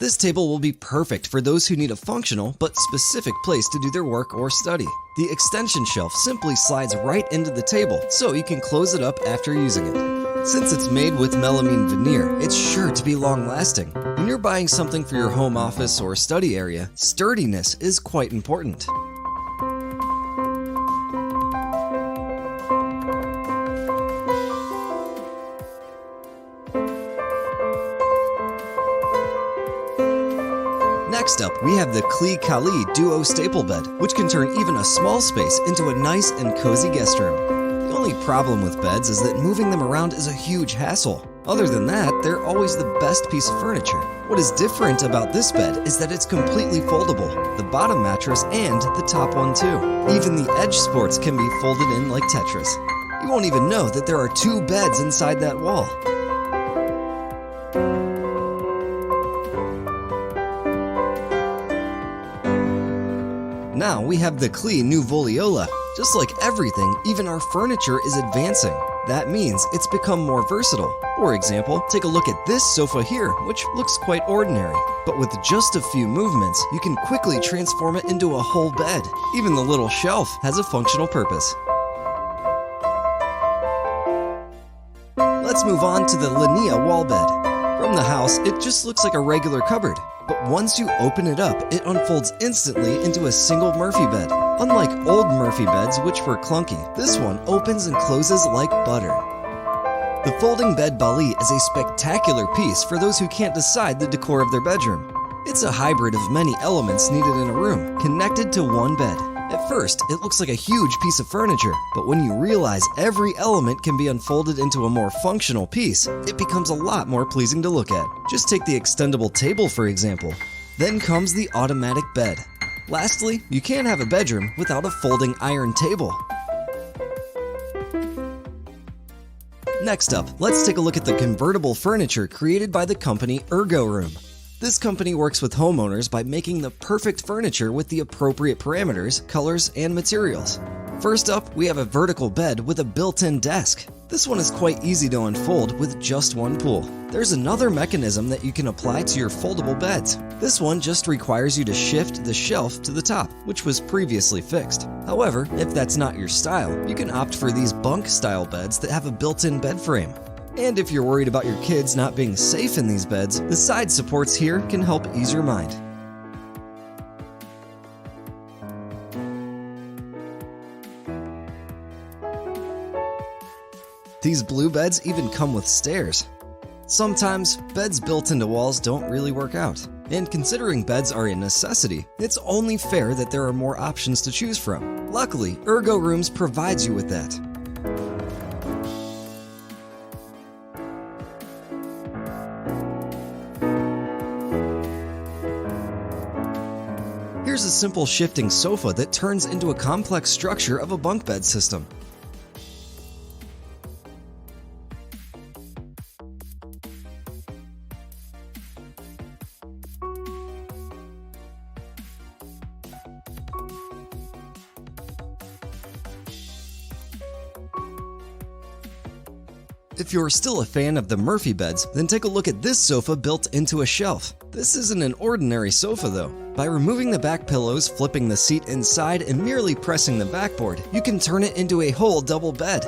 This table will be perfect for those who need a functional but specific place to do their work or study. The extension shelf simply slides right into the table, so you can close it up after using it. Since it's made with melamine veneer, it's sure to be long-lasting. When you're buying something for your home office or study area, sturdiness is quite important. Next up, we have the Clei Duo Stapelbed, which can turn even a small space into a nice and cozy guest room. The only problem with beds is that moving them around is a huge hassle. Other than that, they're always the best piece of furniture. What is different about this bed is that it's completely foldable, the bottom mattress and the top one too. Even the edge supports can be folded in like Tetris. You won't even know that there are two beds inside that wall. Now we have the Clei Nuovoliola. Just like everything, even our furniture is advancing. That means it's become more versatile. For example, take a look at this sofa here, which looks quite ordinary. But with just a few movements, you can quickly transform it into a whole bed. Even the little shelf has a functional purpose. Let's move on to the Linea wall bed. From the house, it just looks like a regular cupboard. But once you open it up, it unfolds instantly into a single Murphy bed. Unlike old Murphy beds, which were clunky, this one opens and closes like butter. The folding bed Bali is a spectacular piece for those who can't decide the decor of their bedroom. It's a hybrid of many elements needed in a room, connected to one bed. At first, it looks like a huge piece of furniture, but when you realize every element can be unfolded into a more functional piece, it becomes a lot more pleasing to look at. Just take the extendable table for example. Then comes the automatic bed. Lastly, you can't have a bedroom without a folding iron table. Next up, let's take a look at the convertible furniture created by the company Ergoroom. This company works with homeowners by making the perfect furniture with the appropriate parameters, colors, and materials. First up, we have a vertical bed with a built-in desk. This one is quite easy to unfold with just one pull. There's another mechanism that you can apply to your foldable beds. This one just requires you to shift the shelf to the top, which was previously fixed. However, if that's not your style, you can opt for these bunk-style beds that have a built-in bed frame. And if you're worried about your kids not being safe in these beds, the side supports here can help ease your mind. These blue beds even come with stairs. Sometimes, beds built into walls don't really work out. And considering beds are a necessity, it's only fair that there are more options to choose from. Luckily, Ergorooms provides you with that. Here's a simple shifting sofa that turns into a complex structure of a bunk bed system. If you're still a fan of the Murphy beds, then take a look at this sofa built into a shelf. This isn't an ordinary sofa though. By removing the back pillows, flipping the seat inside, and merely pressing the backboard, you can turn it into a whole double bed.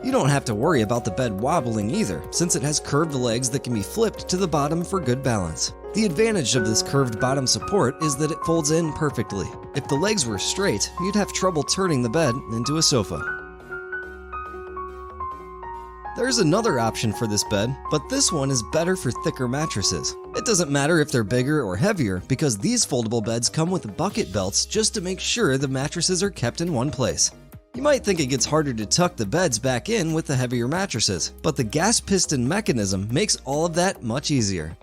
You don't have to worry about the bed wobbling either, since it has curved legs that can be flipped to the bottom for good balance. The advantage of this curved bottom support is that it folds in perfectly. If the legs were straight, you'd have trouble turning the bed into a sofa. There's another option for this bed, but this one is better for thicker mattresses. It doesn't matter if they're bigger or heavier because these foldable beds come with bucket belts just to make sure the mattresses are kept in one place. You might think it gets harder to tuck the beds back in with the heavier mattresses, but the gas piston mechanism makes all of that much easier.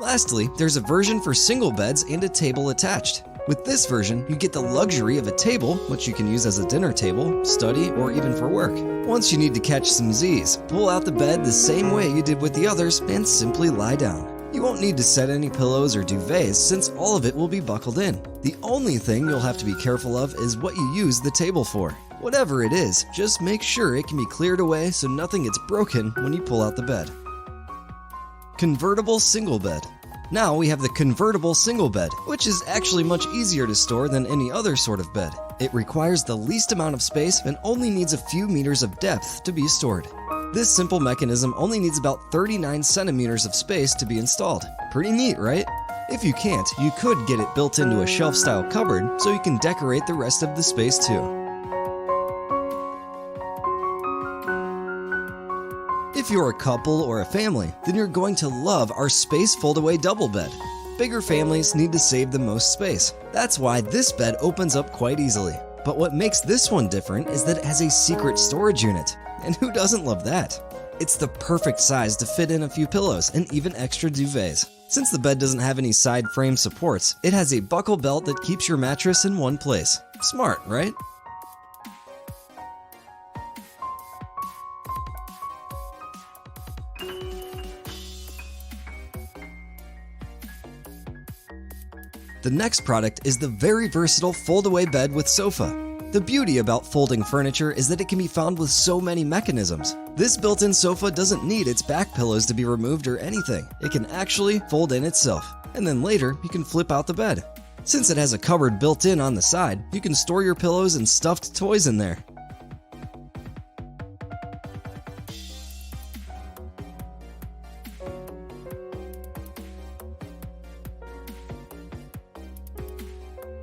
Lastly, there's a version for single beds and a table attached. With this version, you get the luxury of a table, which you can use as a dinner table, study, or even for work. Once you need to catch some Z's, pull out the bed the same way you did with the others and simply lie down. You won't need to set any pillows or duvets since all of it will be buckled in. The only thing you'll have to be careful of is what you use the table for. Whatever it is, just make sure it can be cleared away so nothing gets broken when you pull out the bed. Convertible single bed. Now we have the convertible single bed, which is actually much easier to store than any other sort of bed. It requires the least amount of space and only needs a few meters of depth to be stored. This simple mechanism only needs about 39 centimeters of space to be installed. Pretty neat, right? If you can't, you could get it built into a shelf-style cupboard so you can decorate the rest of the space too. If you're a couple or a family, then you're going to love our Space Foldaway double bed. Bigger families need to save the most space. That's why this bed opens up quite easily. But what makes this one different is that it has a secret storage unit. And who doesn't love that? It's the perfect size to fit in a few pillows and even extra duvets. Since the bed doesn't have any side frame supports, it has a buckle belt that keeps your mattress in one place. Smart, right? The next product is the very versatile foldaway bed with sofa. The beauty about folding furniture is that it can be found with so many mechanisms. This built-in sofa doesn't need its back pillows to be removed or anything. It can actually fold in itself, and then later you can flip out the bed. Since it has a cupboard built in on the side, you can store your pillows and stuffed toys in there.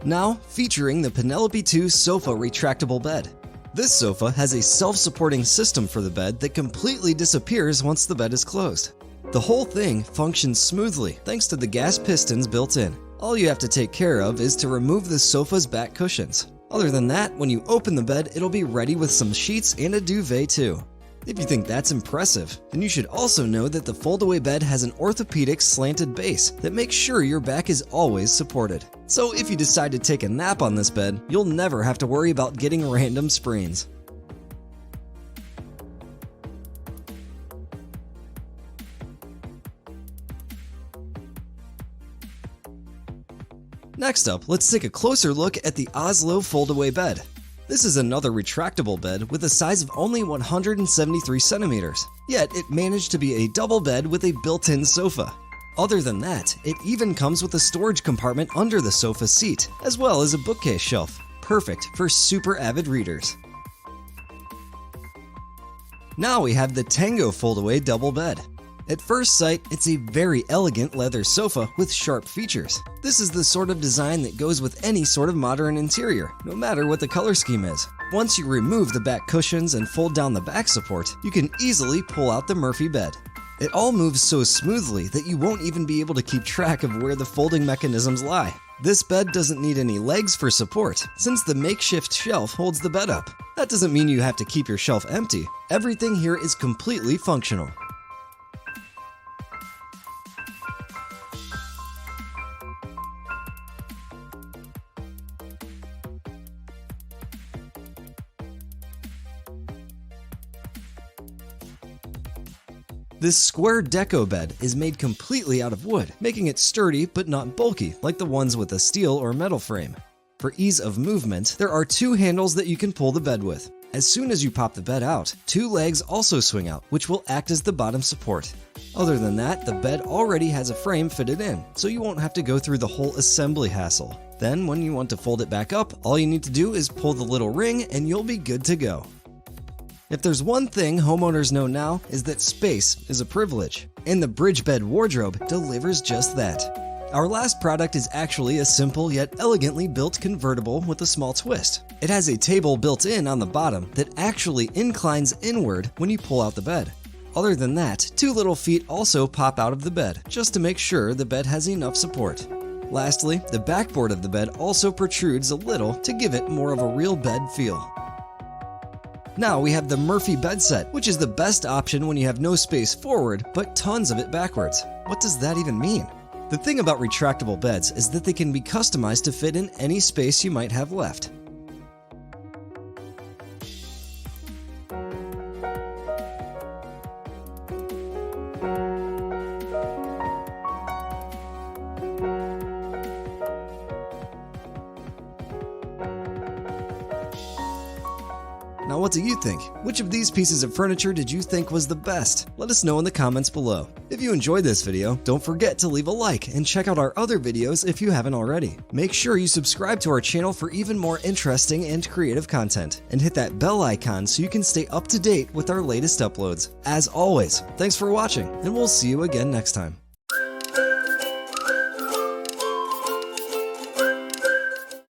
Now, featuring the Penelope 2 Sofa Retractable Bed. This sofa has a self-supporting system for the bed that completely disappears once the bed is closed. The whole thing functions smoothly thanks to the gas pistons built in. All you have to take care of is to remove the sofa's back cushions. Other than that, when you open the bed, it'll be ready with some sheets and a duvet too. If you think that's impressive, then you should also know that the foldaway bed has an orthopedic slanted base that makes sure your back is always supported. So if you decide to take a nap on this bed, you'll never have to worry about getting random sprains. Next up, let's take a closer look at the Oslo foldaway bed. This is another retractable bed with a size of only 173 centimeters, yet it managed to be a double bed with a built-in sofa. Other than that, it even comes with a storage compartment under the sofa seat, as well as a bookcase shelf, perfect for super avid readers. Now we have the Tango foldaway double bed. At first sight, it's a very elegant leather sofa with sharp features. This is the sort of design that goes with any sort of modern interior, no matter what the color scheme is. Once you remove the back cushions and fold down the back support, you can easily pull out the Murphy bed. It all moves so smoothly that you won't even be able to keep track of where the folding mechanisms lie. This bed doesn't need any legs for support, since the makeshift shelf holds the bed up. That doesn't mean you have to keep your shelf empty. Everything here is completely functional. This square deco bed is made completely out of wood, making it sturdy but not bulky like the ones with a steel or metal frame. For ease of movement, there are two handles that you can pull the bed with. As soon as you pop the bed out, two legs also swing out, which will act as the bottom support. Other than that, the bed already has a frame fitted in, so you won't have to go through the whole assembly hassle. Then, when you want to fold it back up, all you need to do is pull the little ring and you'll be good to go. If there's one thing homeowners know now, is that space is a privilege, and the bridge bed wardrobe delivers just that. Our last product is actually a simple yet elegantly built convertible with a small twist. It has a table built in on the bottom that actually inclines inward when you pull out the bed. Other than that, two little feet also pop out of the bed, just to make sure the bed has enough support. Lastly, the backboard of the bed also protrudes a little to give it more of a real bed feel. Now we have the Murphy bed set, which is the best option when you have no space forward, but tons of it backwards. What does that even mean? The thing about retractable beds is that they can be customized to fit in any space you might have left. Now what do you think? Which of these pieces of furniture did you think was the best? Let us know in the comments below. If you enjoyed this video, don't forget to leave a like and check out our other videos if you haven't already. Make sure you subscribe to our channel for even more interesting and creative content, and hit that bell icon so you can stay up to date with our latest uploads. As always, thanks for watching, and we'll see you again next time.